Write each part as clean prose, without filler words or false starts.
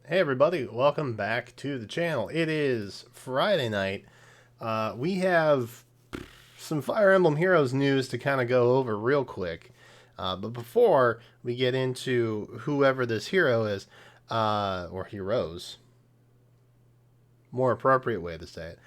Hey everybody, welcome back to the channel. It is Friday night. We have some Fire Emblem Heroes news to kind of go over real quick. But before we get into whoever this hero is, or heroes, more appropriate way to say it,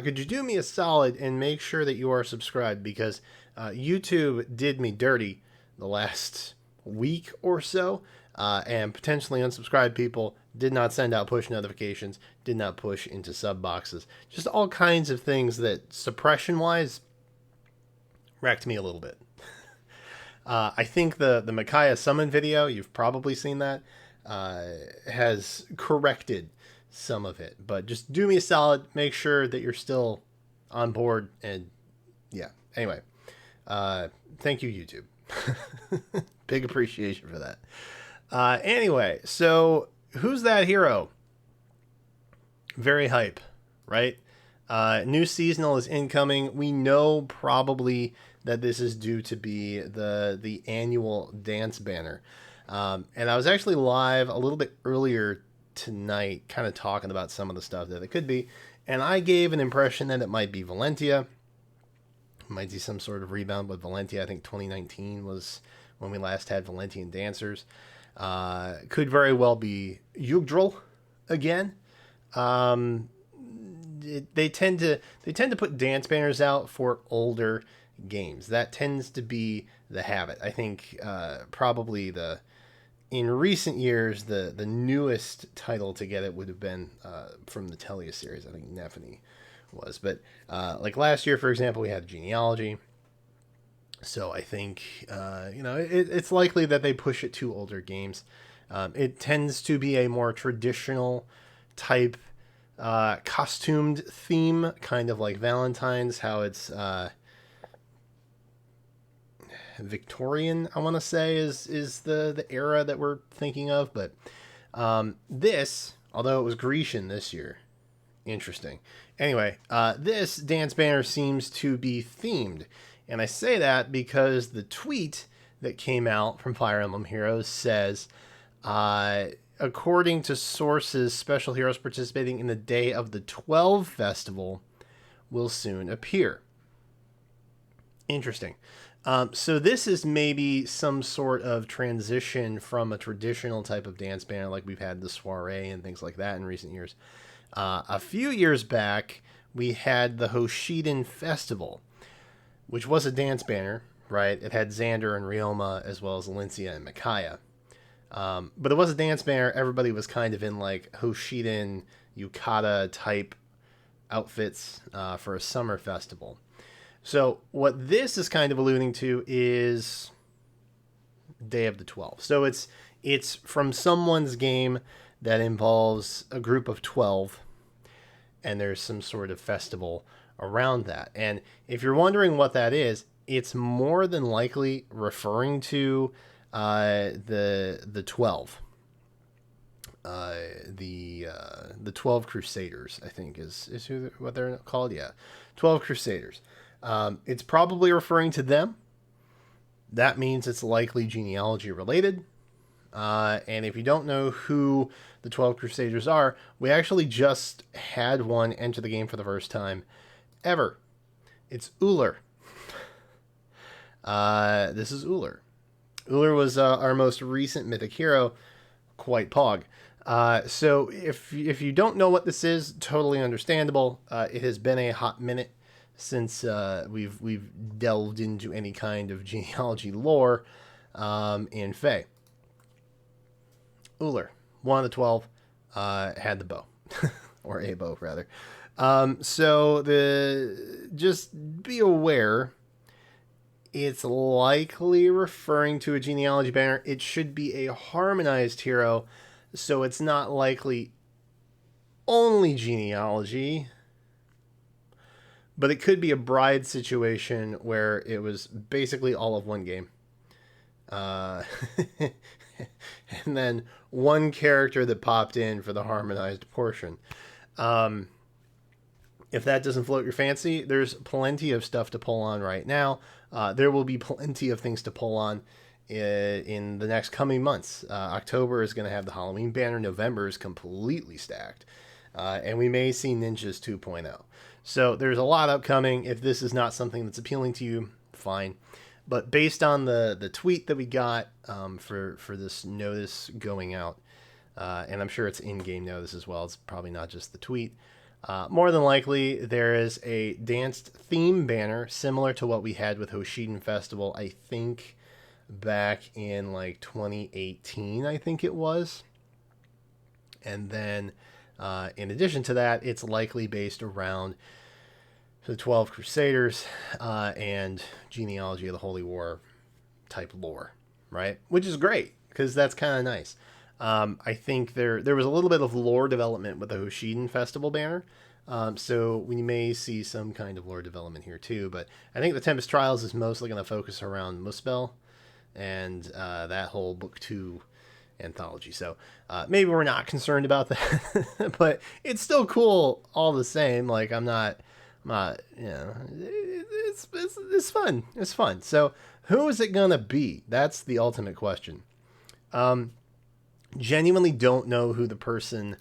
could you do me a solid and make sure that you are subscribed? Because YouTube did me dirty the last week or so, and potentially unsubscribed people did not send out push notifications, did not push into sub boxes, just all kinds of things that suppression wise wrecked me a little bit. I think the Micaiah summon video, you've probably seen that, has corrected some of it. But just do me a solid, make sure that you're still on board, and yeah. Anyway, thank you, YouTube. Big appreciation for that. Anyway, so who's that hero? Very hype, right? New seasonal is incoming. We know probably that this is due to be the annual dance banner. And I was actually live a little bit earlier tonight, kind of talking about some of the stuff that it could be. And I gave an impression that it might be Valentia. Might see some sort of rebound with Valentia. I think 2019 was when we last had Valentian dancers. Could very well be Yggdrasil again. They tend to put dance banners out for older games. That tends to be the habit. I think probably in recent years the newest title to get it would have been from the Telia series. I think Nephany was, but like last year, for example, we had Genealogy. So I think it's likely that they push it to older games. It tends to be a more traditional type costumed theme, kind of like Valentine's, how it's Victorian, I want to say, is the era that we're thinking of. But this, although it was Grecian this year, interesting. Anyway, this dance banner seems to be themed. And I say that because the tweet that came out from Fire Emblem Heroes says, according to sources, special heroes participating in the Day of the 12 festival will soon appear. Interesting. So this is maybe some sort of transition from a traditional type of dance banner like we've had the soiree and things like that in recent years. A few years back, we had the Hoshiden Festival, which was a dance banner, right? It had Xander and Ryoma as well as Alincia and Micaiah. But it was a dance banner. Everybody was kind of in like Hoshiden, yukata type outfits for a summer festival. So what this is kind of alluding to is Day of the 12. So it's from someone's game that involves a group of 12, and there's some sort of festival around that. And if you're wondering what that is, it's more than likely referring to the 12. The 12 Crusaders, I think, is what they're called. Yeah, 12 Crusaders. It's probably referring to them. That means it's likely genealogy related. And if you don't know who the 12 Crusaders are, we actually just had one enter the game for the first time ever. It's Uller. This is Uller. Uller was our most recent mythic hero, quite pog. So if you don't know what this is, totally understandable. It has been a hot minute since we've delved into any kind of genealogy lore in FEH. Uller, one of the 12, had the bow, or a bow rather. So just be aware, it's likely referring to a genealogy banner. It should be a harmonized hero, so it's not likely only genealogy, but it could be a bride situation where it was basically all of one game. And then one character that popped in for the harmonized portion. If that doesn't float your fancy, there's plenty of stuff to pull on right now. There will be plenty of things to pull on in the next coming months. October is going to have the Halloween banner. November is completely stacked. And we may see Ninjas 2.0. So there's a lot upcoming. If this is not something that's appealing to you, fine. But based on the tweet that we got for this notice going out, and I'm sure it's in-game notice as well. It's probably not just the tweet. More than likely, there is a danced theme banner similar to what we had with Hoshiden Festival, I think, back in like 2018, I think it was. And then, in addition to that, it's likely based around the 12 Crusaders and genealogy of the Holy War type lore, right? Which is great, because that's kind of nice. I think there was a little bit of lore development with the Hoshiden Festival banner. So we may see some kind of lore development here too. But I think the Tempest Trials is mostly going to focus around Muspel and that whole Book 2 anthology. So maybe we're not concerned about that. But it's still cool all the same. Like, I'm not, you know, it's fun. It's fun. So who is it going to be? That's the ultimate question. Genuinely don't know who the person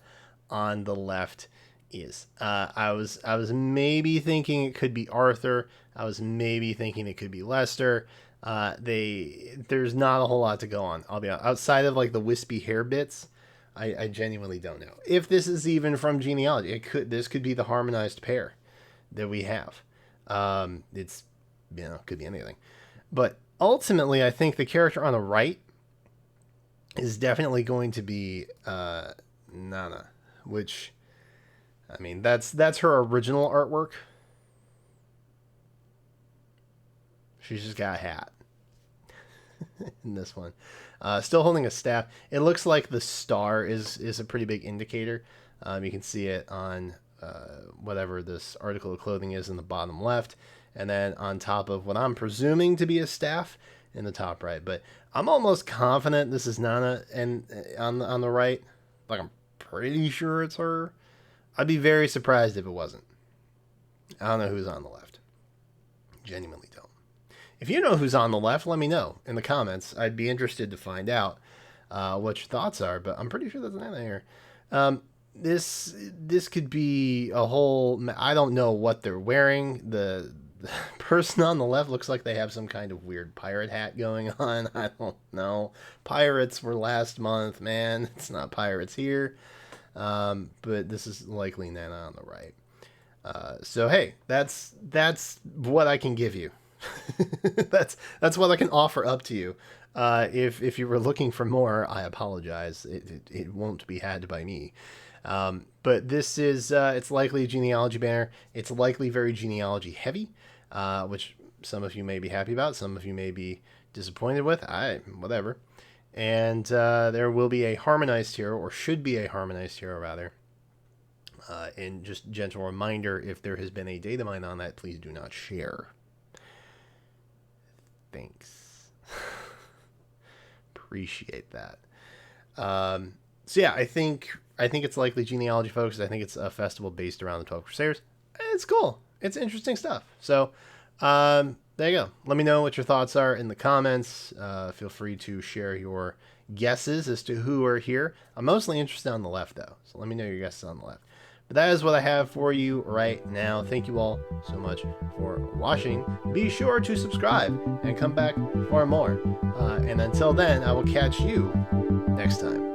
on the left is. I was maybe thinking it could be Arthur. I was maybe thinking it could be Lester. There's not a whole lot to go on. I'll be honest. Outside of like the wispy hair bits, I genuinely don't know if this is even from genealogy. This could be the harmonized pair that we have. It's, you know, could be anything, but ultimately I think the character on the right is definitely going to be Nana, which, I mean, that's her original artwork. She's just got a hat in this one. Still holding a staff. It looks like the star is a pretty big indicator. You can see it on whatever this article of clothing is in the bottom left, and then on top of what I'm presuming to be a staff in the top right. But I'm almost confident this is Nana, and on the right, like, I'm pretty sure it's her. I'd be very surprised if it wasn't. I don't know who's on the left. Genuinely don't. If you know who's on the left, let me know in the comments. I'd be interested to find out what your thoughts are, but I'm pretty sure that's Nana here. This could be a whole, I don't know what they're wearing. The person on the left looks like they have some kind of weird pirate hat going on. I don't know. Pirates were last month, man. It's not pirates here. But this is likely Nana on the right. So hey, that's what I can give you. that's what I can offer up to you. If you were looking for more, I apologize. It won't be had by me. But this is it's likely a genealogy banner. It's likely very genealogy heavy, which some of you may be happy about, some of you may be disappointed with. Whatever. And there will be a harmonized hero, or should be a harmonized hero rather. And just gentle reminder, if there has been a data mine on that, please do not share. Thanks. Appreciate that. So yeah, I think it's likely genealogy focused. I think it's a festival based around the 12 Crusaders. It's cool. It's interesting stuff. So there you go. Let me know what your thoughts are in the comments. Feel free to share your guesses as to who are here. I'm mostly interested on the left though, so let me know your guesses on the left. But that is what I have for you right now. Thank you all so much for watching. Be sure to subscribe and come back for more. And until then, I will catch you next time.